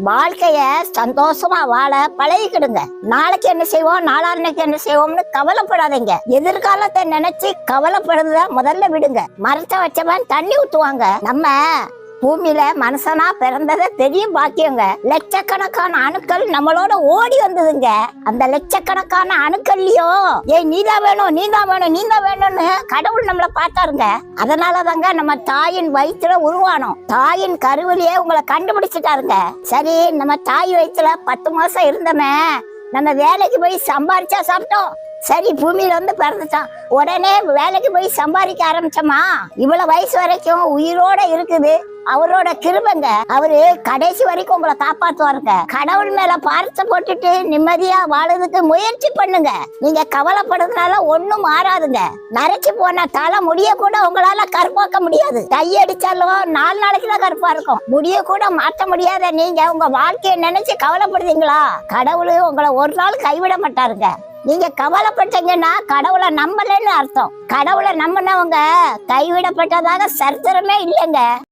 வாழ்க்கைய சந்தோஷமா வாழ பழகிக்கிடுங்க. நாளைக்கு என்ன செய்வோம், நாளான்னைக்கு என்ன செய்வோம்னு கவலைப்படாதீங்க. எதிர்காலத்தை நினைச்சு கவலைப்படுறத முதல்ல விடுங்க. மரத்தை வச்சவன் தண்ணி ஊத்துவாங்க. நம்ம பூமியில மனுஷனா பிறந்ததை தெரியும் பாக்கியங்க. லட்சக்கணக்கான அணுக்கள் நம்மளோட ஓடி வந்ததுங்க. அந்த லட்சக்கணக்கான அணுக்கள்லயோ நீதான் வேணும், நீதான் வேணும், நீதான் வேணும்னு கடவுள் நம்மளை பார்த்தாருங்க. அதனாலதாங்க நம்ம தாயின் வயிற்றுல உருவானோம். தாயின் கருவிலேயே உங்களை கண்டுபிடிச்சிட்டாருங்க. சரி, நம்ம தாய் வயிற்றுல 10 மாசம் இருந்தோமே, நம்ம வேலைக்கு போய் சம்பாரிச்சா சாப்பிட்டோம். சரி, பூமியில வந்து பிறந்துட்டான், உடனே வேலைக்கு போய் சம்பாதிக்க ஆரம்பிச்சோமா? இவ்வளவு வயசு வரைக்கும் உயிரோட இருக்குது அவரோட கிருபைங்க. அவரு கடைசி வரைக்கும் உங்களை காப்பாத்துவாருங்க. கடவுள் மேல பாரத்தை போட்டுட்டு நிம்மதியா வாழறதுக்கு முயற்சி பண்ணுங்க. நீங்க கவலைப்படுறதுனால ஒண்ணும் மாறாதுங்க. நரைச்சு போன தலை முடிய கூட உங்களால கருப்பாக்க முடியாது. கையடிச்சாலும் 4 நாளைக்கு தான் கருப்பா இருக்கும். முடிய கூட மாற்ற முடியாத நீங்க உங்க வாழ்க்கையை நினைச்சு கவலைப்படுறீங்களா? கடவுள் உங்களை ஒரு நாள் கைவிட மாட்டாருங்க. நீங்க கவலைப்பட்டீங்கன்னா கடவுளை நம்பலன்னு அர்த்தம். கடவுளை நம்பினவங்க கைவிடப்பட்டதாக சரித்திரமே இல்லைங்க.